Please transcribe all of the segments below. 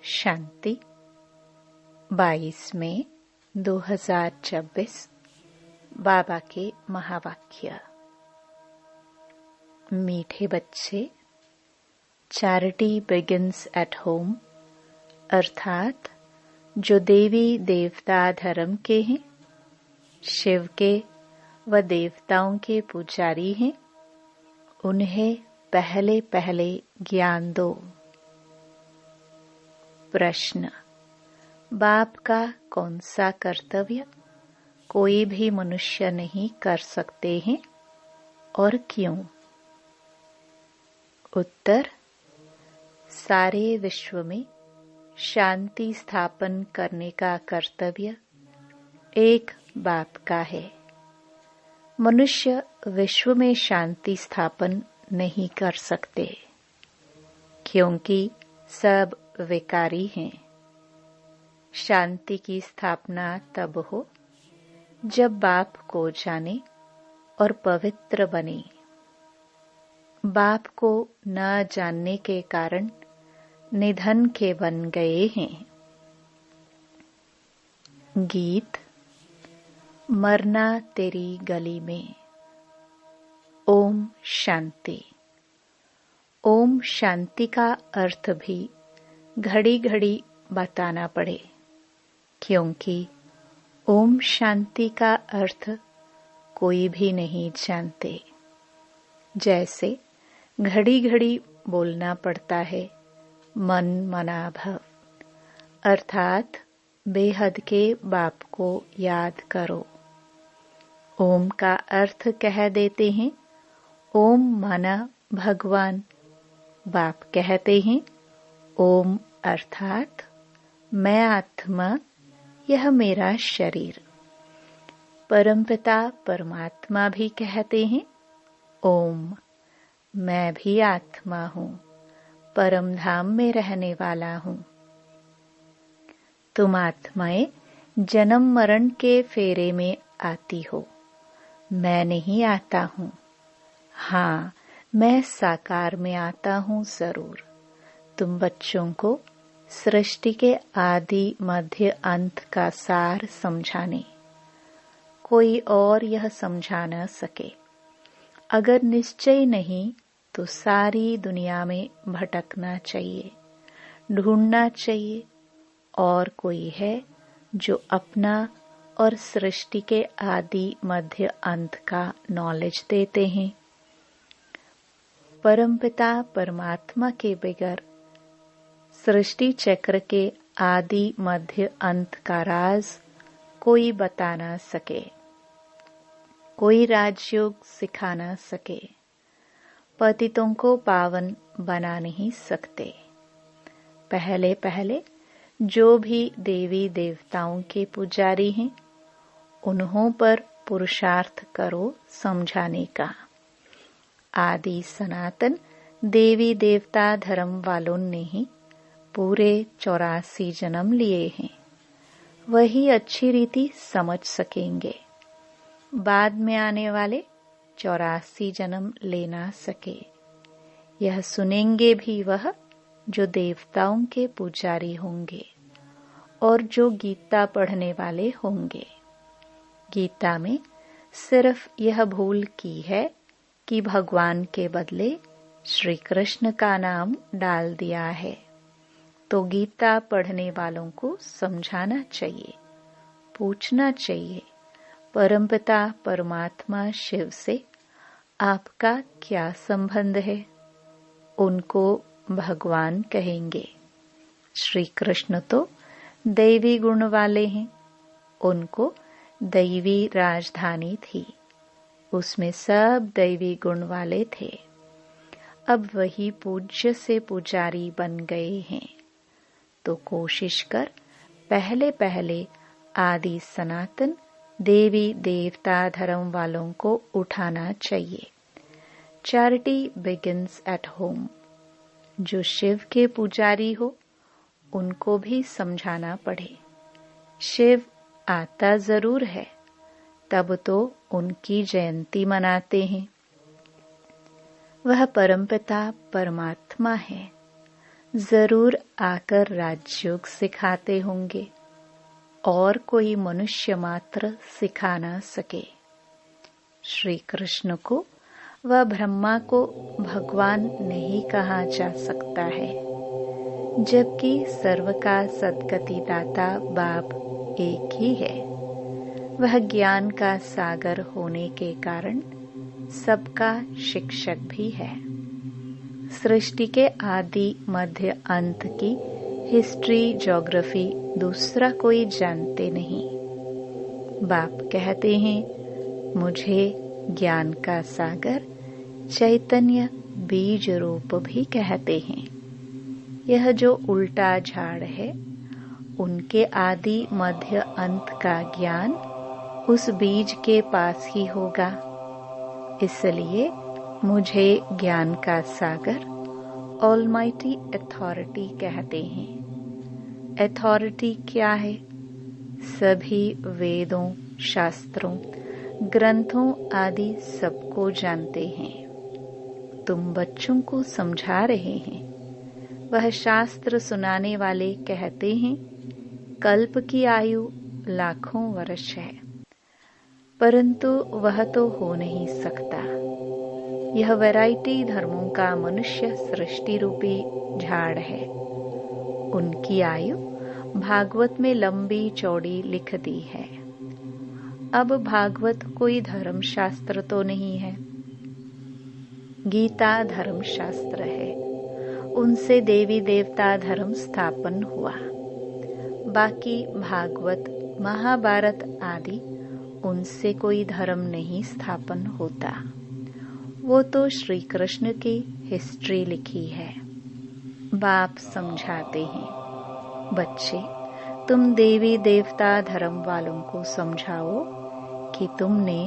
शांति 22 मई 2026 बाबा के महावाक्य। मीठे बच्चे, चैरिटी बिगिंस एट होम अर्थात जो देवी देवता धर्म के हैं, शिव के व देवताओं के पुजारी हैं, उन्हें पहले पहले ज्ञान दो। प्रश्न: बाप का कौन सा कर्तव्य कोई भी मनुष्य नहीं कर सकते हैं और क्यों? उत्तर: सारे विश्व में शांति स्थापन करने का कर्तव्य एक बाप का है। मनुष्य विश्व में शांति स्थापन नहीं कर सकते, क्योंकि सब विकारी हैं। शांति की स्थापना तब हो जब बाप को जाने और पवित्र बने। बाप को न जानने के कारण निधन के बन गए हैं। गीत: मरना तेरी गली में। ओम शांति। ओम शांति का अर्थ भी घड़ी घड़ी बताना पड़े, क्योंकि ओम शांति का अर्थ कोई भी नहीं जानते। जैसे घड़ी घड़ी बोलना पड़ता है मन मना भव, अर्थात बेहद के बाप को याद करो। ओम का अर्थ कह देते हैं ओम माना भगवान, बाप कहते हैं ओम अर्थात मैं आत्मा, यह मेरा शरीर। परमपिता परमात्मा भी कहते हैं ओम, मैं भी आत्मा हूँ, परम धाम में रहने वाला हूँ। तुम आत्माएं जन्म मरण के फेरे में आती हो, मैं नहीं आता हूँ। हाँ, मैं साकार में आता हूँ जरूर। तुम बच्चों को सृष्टि के आदि मध्य अंत का सार समझाने, कोई और यह समझा न सके। अगर निश्चय नहीं तो सारी दुनिया में भटकना चाहिए, ढूंढना चाहिए और कोई है जो अपना और सृष्टि के आदि मध्य अंत का नॉलेज देते हैं। परमपिता परमात्मा के बगैर सृष्टि चक्र के आदि मध्य अंत का राज कोई बता ना सके, कोई राजयोग सिखा ना सके, पतितों को पावन बना नहीं सकते। पहले पहले जो भी देवी देवताओं के पुजारी हैं, उन्हों पर पुरुषार्थ करो समझाने का। आदि सनातन देवी देवता धर्म वालों ने ही पूरे 84 जन्म लिए हैं, वही अच्छी रीति समझ सकेंगे। बाद में आने वाले 84 जन्म ले ना सके। यह सुनेंगे भी वह जो देवताओं के पुजारी होंगे और जो गीता पढ़ने वाले होंगे। गीता में सिर्फ यह भूल की है कि भगवान के बदले श्री कृष्ण का नाम डाल दिया है। तो गीता पढ़ने वालों को समझाना चाहिए, पूछना चाहिए, परमपिता परमात्मा शिव से आपका क्या संबंध है? उनको भगवान कहेंगे। श्री कृष्ण तो दैवी गुण वाले हैं, उनको दैवी राजधानी थी, उसमें सब दैवी गुण वाले थे। अब वही पूज्य से पुजारी बन गए हैं। तो कोशिश कर पहले पहले आदि सनातन देवी देवता धर्म वालों को उठाना चाहिए। Charity begins at home. जो शिव के पुजारी हो, उनको भी समझाना पड़े। शिव आता जरूर है, तब तो उनकी जयंती मनाते हैं। वह परमपिता परमात्मा है, जरूर आकर राजयोग सिखाते होंगे और कोई मनुष्य मात्र सिखा न सके। श्री कृष्ण को व ब्रह्मा को भगवान नहीं कहा जा सकता है, जबकि सर्व का सद्गति दाता बाप एक ही है। वह ज्ञान का सागर होने के कारण सबका शिक्षक भी है। सृष्टि के आदि मध्य अंत की हिस्ट्री ज्योग्राफी दूसरा कोई जानते नहीं। बाप कहते हैं, मुझे ज्ञान का सागर चैतन्य बीज रूप भी कहते हैं। यह जो उल्टा झाड़ है, उनके आदि मध्य अंत का ज्ञान उस बीज के पास ही होगा। इसलिए मुझे ज्ञान का सागर ऑलमाइटी अथॉरिटी कहते हैं। अथॉरिटी क्या है? सभी वेदों, शास्त्रों, ग्रंथों आदि सबको जानते हैं। तुम बच्चों को समझा रहे हैं। वह शास्त्र सुनाने वाले कहते हैं, कल्प की आयु लाखों वर्ष है, परंतु वह तो हो नहीं सकता। यह वैरायटी धर्मों का मनुष्य सृष्टि रूपी झाड़ है। उनकी आयु भागवत में लंबी चौड़ी लिख दी है। अब भागवत कोई धर्म शास्त्र तो नहीं है। गीता धर्म शास्त्र है। उनसे देवी देवता धर्म स्थापन हुआ। बाकी भागवत, महाभारत आदि उनसे कोई धर्म नहीं स्थापन होता। वो तो श्री कृष्ण की हिस्ट्री लिखी है। बाप समझाते हैं, बच्चे तुम देवी देवता धर्म वालों को समझाओ कि तुमने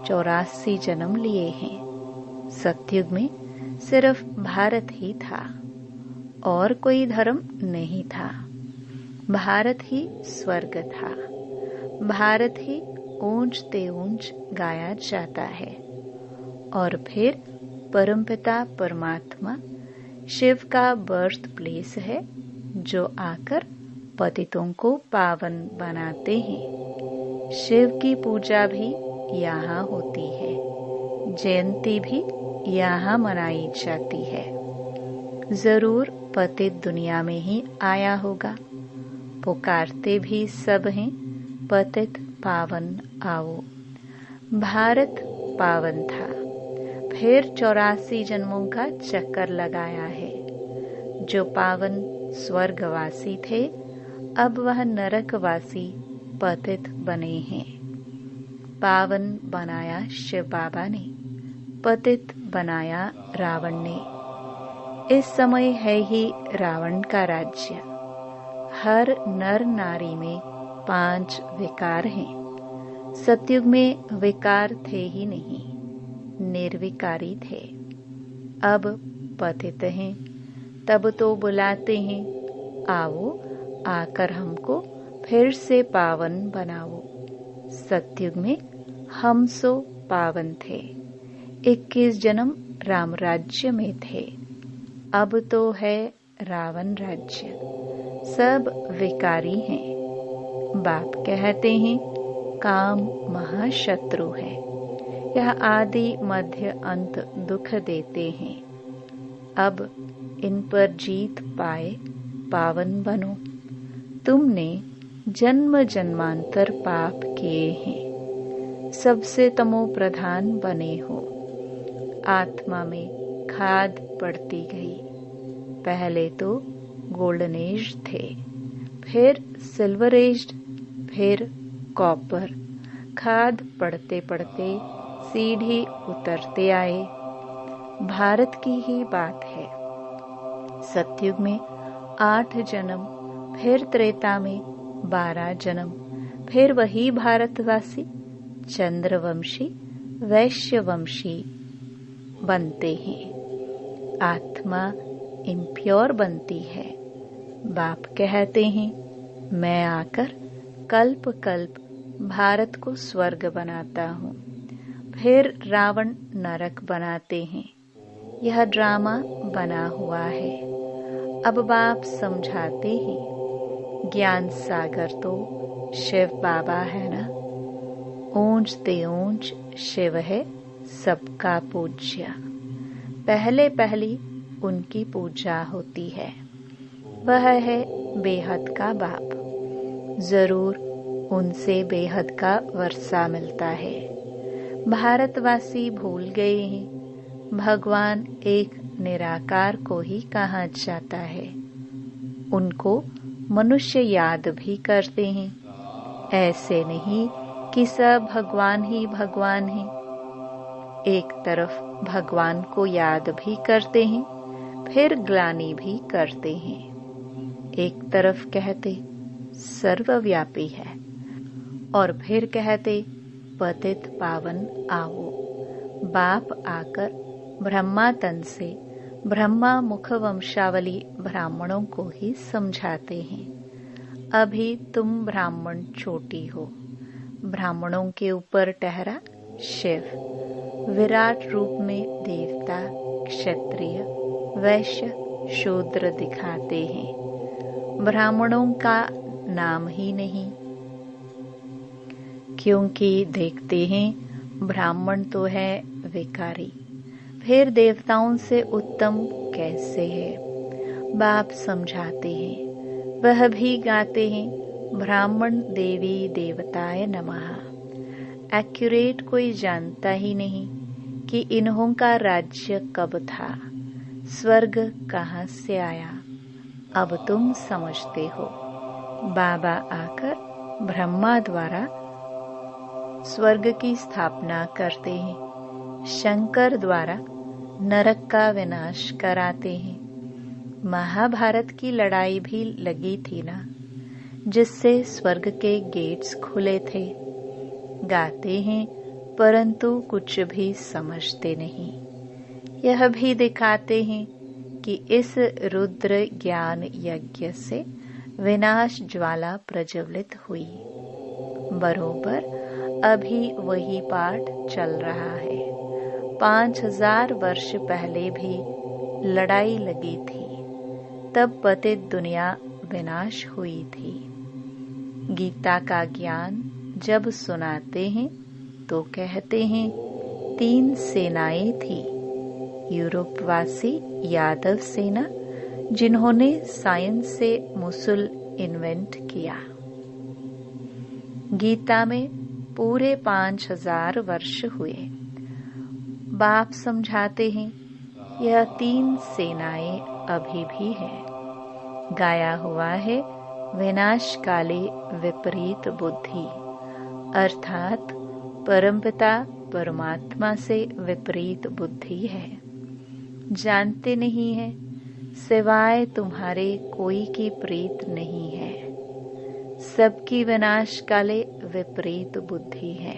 84 जन्म लिए हैं। सतयुग में सिर्फ भारत ही था और कोई धर्म नहीं था। भारत ही स्वर्ग था। भारत ही ऊंचते ऊंच गाया जाता है। और फिर परमपिता परमात्मा शिव का बर्थ प्लेस है, जो आकर पतितों को पावन बनाते हैं। शिव की पूजा भी यहाँ होती है। जयंती भी यहाँ मनाई जाती है। जरूर पतित दुनिया में ही आया होगा। पुकारते भी सब हैं, पतित पावन आओ। भारत पावन था, फिर 84 जन्मों का चक्कर लगाया है। जो पावन स्वर्गवासी थे, अब वह नरकवासी पतित बने हैं। पावन बनाया शिव बाबा ने, पतित बनाया रावण ने। इस समय है ही रावण का राज्य। हर नर नारी में 5 विकार हैं। सतयुग में विकार थे ही नहीं, निर्विकारी थे। अब पतित हैं, तब तो बुलाते हैं, आओ आकर हमको फिर से पावन बनाओ। सतयुग में हम सो पावन थे। 21 जन्म राम राज्य में थे। अब तो है रावण राज्य। सब विकारी हैं। बाप कहते हैं, काम महाशत्रु है। यह आदि मध्य अंत दुख देते हैं। अब इन पर जीत पाए पावन बनो। तुमने जन्म जन्मांतर पाप किए हैं, सबसे तमो प्रधान बने हो। आत्मा में खाद पड़ती गई। पहले तो गोल्डन एज थे, फिर सिल्वर एज, फिर कॉपर। खाद पड़ते पड़ते सीढ़ी उतरते आए। भारत की ही बात है। सतयुग में 8 जन्म, फिर त्रेता में 12 जन्म, फिर वही भारतवासी चंद्रवंशी, वैश्यवंशी बनते हैं। आत्मा इम्प्योर बनती है। बाप कहते हैं, मैं आकर कल्प कल्प भारत को स्वर्ग बनाता हूँ। फिर रावण नरक बनाते हैं। यह ड्रामा बना हुआ है। अब बाप समझाते हैं, ज्ञान सागर तो शिव बाबा है ना। ऊंच ते ऊंच शिव है सबका पूज्य। पहले पहली उनकी पूजा होती है। वह है बेहद का बाप। जरूर उनसे बेहद का वर्षा मिलता है। भारतवासी भूल गए हैं, भगवान एक निराकार को ही कहा जाता है। उनको मनुष्य याद भी करते हैं। ऐसे नहीं कि सब भगवान ही भगवान हैं। एक तरफ भगवान को याद भी करते हैं, फिर ग्लानि भी करते हैं। एक तरफ कहते सर्वव्यापी है और फिर कहते पतित पावन आओ। बाप आकर ब्रह्मा तन से ब्रह्मा मुख वंशावली ब्राह्मणों को ही समझाते हैं। अभी तुम ब्राह्मण छोटी हो। ब्राह्मणों के ऊपर ठहरा शिव। विराट रूप में देवता, क्षत्रिय, वैश्य, शूद्र दिखाते हैं। ब्राह्मणों का नाम ही नहीं, क्योंकि देखते हैं ब्राह्मण तो है विकारी, फिर देवताओं से उत्तम कैसे है। बाप समझाते हैं, वह भी गाते हैं ब्राह्मण देवी देवताय नमः। एक्यूरेट कोई जानता ही नहीं कि इन्हों का राज्य कब था, स्वर्ग कहाँ से आया। अब तुम समझते हो। बाबा आकर ब्रह्मा द्वारा स्वर्ग की स्थापना करते हैं। शंकर द्वारा नरक का विनाश कराते हैं। महाभारत की लड़ाई भी लगी थी ना, जिससे स्वर्ग के गेट्स खुले थे। गाते हैं परंतु कुछ भी समझते नहीं। यह भी दिखाते हैं कि इस रुद्र ज्ञान यज्ञ से विनाश ज्वाला प्रज्वलित हुई। बरोबर अभी वही पाठ चल रहा है। 5000 वर्ष पहले भी लड़ाई लगी थी, तब पतित दुनिया विनाश हुई थी। गीता का ज्ञान जब सुनाते हैं तो कहते हैं 3 सेनाएं थी। यूरोपवासी यादव सेना, जिन्होंने साइंस से मुसल इन्वेंट किया। गीता में पूरे 5000 वर्ष हुए। बाप समझाते हैं यह 3 सेनाएं अभी भी हैं। गाया हुआ है विनाशकाले विपरीत बुद्धि, अर्थात परमपिता परमात्मा से विपरीत बुद्धि है। जानते नहीं है, सिवाय तुम्हारे कोई की प्रीत नहीं है। सबकी विनाश काले विपरीत बुद्धि है।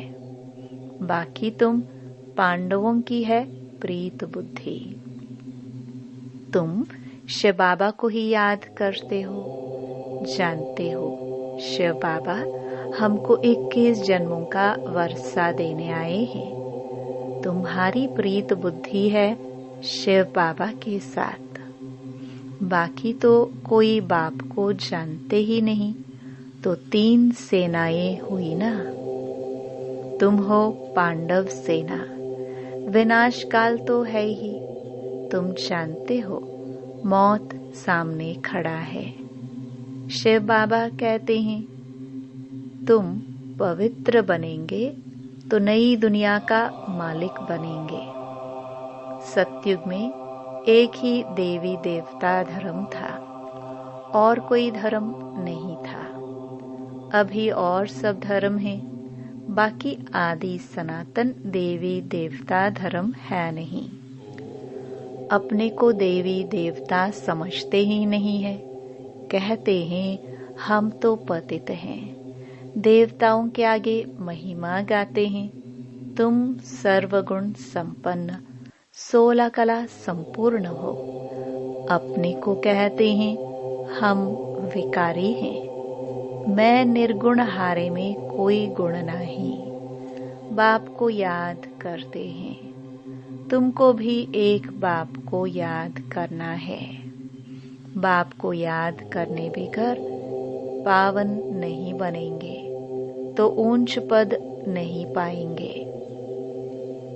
बाकी तुम पांडवों की है प्रीत बुद्धि। तुम शिव बाबा को ही याद करते हो। जानते हो शिव बाबा हमको 21 जन्मों का वर्षा देने आए हैं। तुम्हारी प्रीत बुद्धि है शिव बाबा के साथ। बाकी तो कोई बाप को जानते ही नहीं, तो 3 सेनाएं हुई ना। तुम हो पांडव सेना। विनाश काल तो है ही। तुम जानते हो मौत सामने खड़ा है। शिव बाबा कहते हैं तुम पवित्र बनेंगे तो नई दुनिया का मालिक बनेंगे। सतयुग में एक ही देवी देवता धर्म था और कोई धर्म नहीं था। अभी और सब धर्म हैं, बाकी आदि सनातन देवी देवता धर्म है नहीं। अपने को देवी देवता समझते ही नहीं है। कहते हैं हम तो पतित हैं। देवताओं के आगे महिमा गाते हैं। तुम सर्वगुण संपन्न 16 कला संपूर्ण हो। अपने को कहते हैं हम विकारी हैं। मैं निर्गुण हारे में कोई गुण नहीं। बाप को याद करते हैं। तुमको भी एक बाप को याद करना है। बाप को याद करने बगैर पावन नहीं बनेंगे तो ऊंच पद नहीं पाएंगे।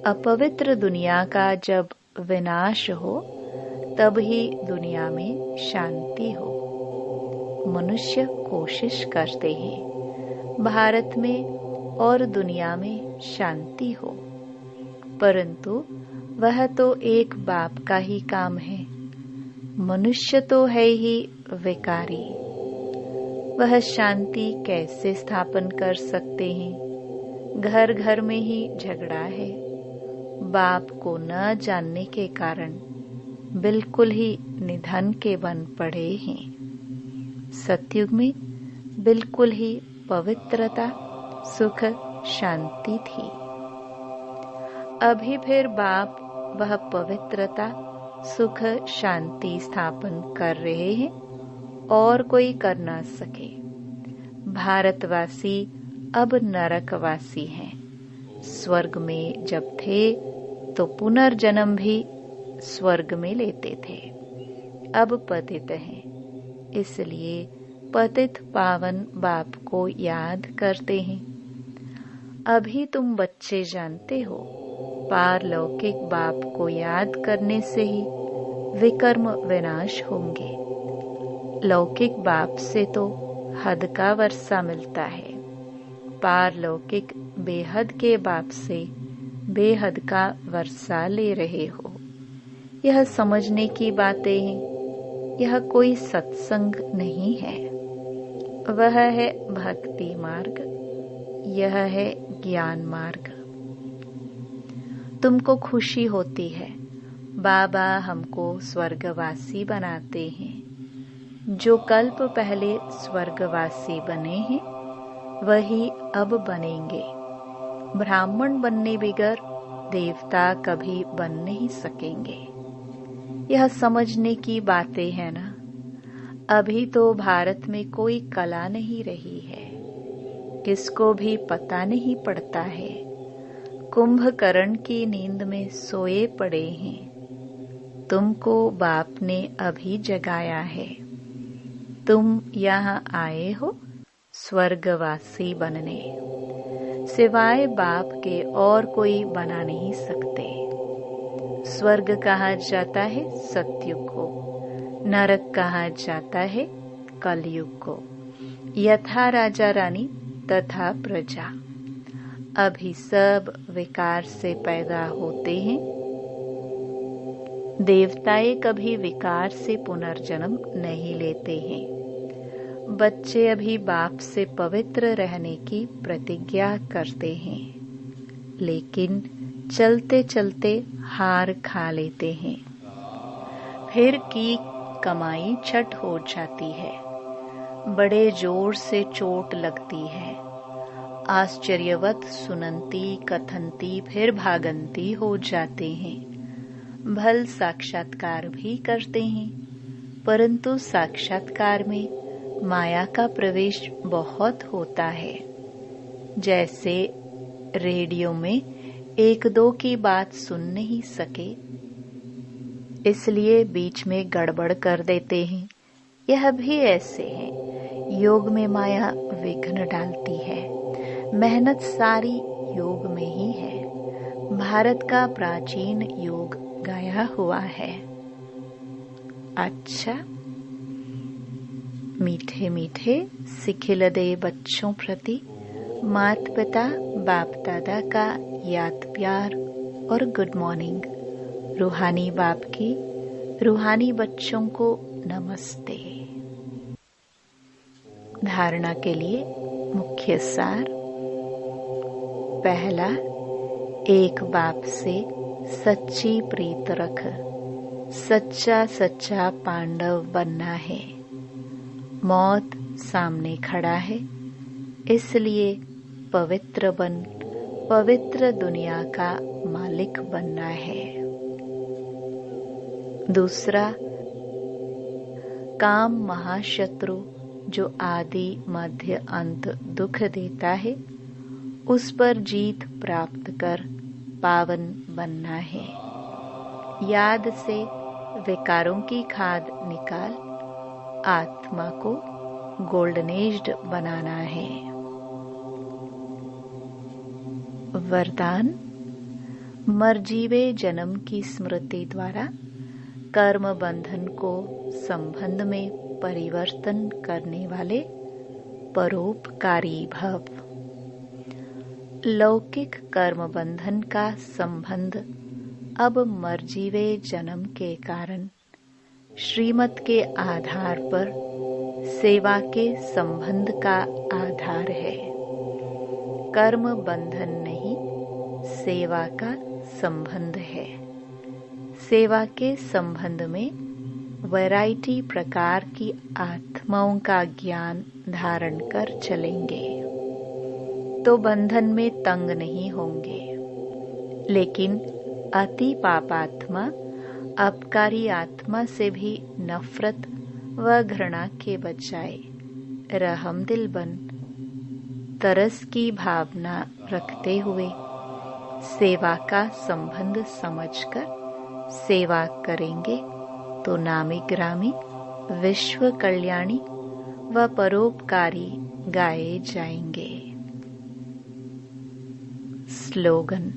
अपवित्र दुनिया का जब विनाश हो तब ही दुनिया में शांति हो। मनुष्य कोशिश करते हैं भारत में और दुनिया में शांति हो, परंतु वह तो एक बाप का ही काम है। मनुष्य तो है ही विकारी, वह शांति कैसे स्थापन कर सकते हैं। घर घर में ही झगड़ा है। बाप को न जानने के कारण बिल्कुल ही निधन के बन पड़े हैं। सतयुग में बिल्कुल ही पवित्रता, सुख, शांति थी। अभी फिर बाप वह पवित्रता, सुख, शांति स्थापन कर रहे हैं और कोई कर ना सके। भारतवासी अब नरकवासी हैं। स्वर्ग में जब थे तो पुनर्जन्म भी स्वर्ग में लेते थे, अब पतित हैं, इसलिए पतित पावन बाप को याद करते हैं। अभी तुम बच्चे जानते हो, पारलौकिक बाप को याद करने से ही विकर्म विनाश होंगे। लौकिक बाप से तो हद का वर्षा मिलता है, पारलौकिक बेहद के बाप से बेहद का वर्षा ले रहे हो। यह समझने की बातें हैं। यह कोई सत्संग नहीं है, वह है भक्ति मार्ग, यह है ज्ञान मार्ग। तुमको खुशी होती है, बाबा हमको स्वर्गवासी बनाते हैं। जो कल्प पहले स्वर्गवासी बने हैं वही अब बनेंगे। ब्राह्मण बनने बगैर देवता कभी बन नहीं सकेंगे। यह समझने की बातें हैं ना। अभी तो भारत में कोई कला नहीं रही है, किसको भी पता नहीं पड़ता है। कुंभकर्ण की नींद में सोए पड़े हैं। तुमको बाप ने अभी जगाया है। तुम यहाँ आए हो स्वर्गवासी बनने, सिवाय बाप के और कोई बना नहीं सकते। स्वर्ग कहा जाता है सतयुग को, नरक कहा जाता है कलयुग को। यथा राजा रानी तथा प्रजा। अभी सब विकार से पैदा होते हैं। देवताएं कभी विकार से पुनर्जन्म नहीं लेते हैं। बच्चे अभी बाप से पवित्र रहने की प्रतिज्ञा करते हैं, लेकिन चलते चलते हार खा लेते हैं। फिर की कमाई छट हो जाती है, बड़े जोर से चोट लगती है। आश्चर्यवत सुनंती कथनती फिर भागंती हो जाते हैं। भल साक्षात्कार भी करते हैं, परंतु साक्षात्कार में माया का प्रवेश बहुत होता है। जैसे रेडियो में एक दो की बात सुन नहीं सके, इसलिए बीच में गड़बड़ कर देते हैं। यह भी ऐसे है। योग में माया विघ्न डालती है। मेहनत सारी योग में ही है। भारत का प्राचीन योग गाया हुआ है। अच्छा, मीठे मीठे सिखिलदे बच्चों प्रति मात पिता बाप दादा का याद प्यार और गुड मॉर्निंग। रूहानी बाप की रूहानी बच्चों को नमस्ते। धारणा के लिए मुख्य सार। पहला, एक बाप से सच्ची प्रीत रख। सच्चा सच्चा पांडव बनना है। मौत सामने खड़ा है, इसलिए पवित्र बन पवित्र दुनिया का मालिक बनना है। दूसरा, काम महाशत्रु जो आदि मध्य अंत दुख देता है, उस पर जीत प्राप्त कर पावन बनना है। याद से विकारों की खाद निकाल आत्मा को गोल्डनेज्ड बनाना है। वरदान: मरजीवे जन्म की स्मृति द्वारा कर्म बंधन को संबंध में परिवर्तन करने वाले परोपकारी भव। लौकिक कर्म बंधन का संबंध अब मरजीवे जन्म के कारण श्रीमत के आधार पर सेवा के संबंध का आधार है। कर्म बंधन नहीं, सेवा का संबंध है। सेवा के संबंध में वैरायटी प्रकार की आत्माओं का ज्ञान धारण कर चलेंगे तो बंधन में तंग नहीं होंगे। लेकिन अति पापात्मा अपकारी आत्मा से भी नफरत व घृणा के बजाय रहमदिल बन तरस की भावना रखते हुए सेवा का संबंध समझकर सेवा करेंगे तो नामी ग्रामी, विश्व कल्याणी व परोपकारी गाए जाएंगे। स्लोगन: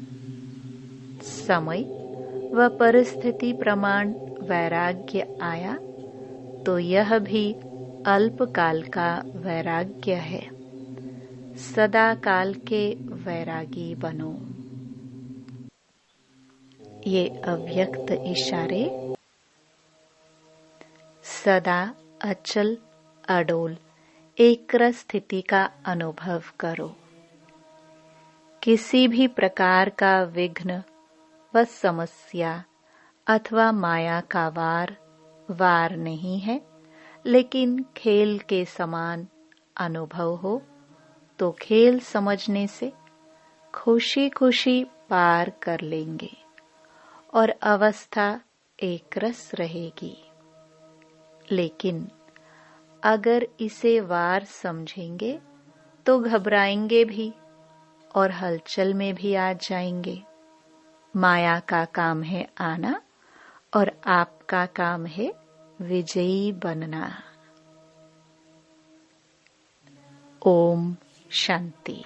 समय व परिस्थिति प्रमाण वैराग्य आया तो यह भी अल्पकाल का वैराग्य है। सदा काल के वैरागी बनो। ये अव्यक्त इशारे: सदा अचल अडोल एकरस स्थिति का अनुभव करो। किसी भी प्रकार का विघ्न व समस्या अथवा माया का वार नहीं है, लेकिन खेल के समान अनुभव हो तो खेल समझने से खुशी खुशी पार कर लेंगे और अवस्था एकरस रहेगी। लेकिन अगर इसे वार समझेंगे तो घबराएंगे भी और हलचल में भी आ जाएंगे। माया का काम है आना और आपका काम है विजयी बनना। ओम शांति।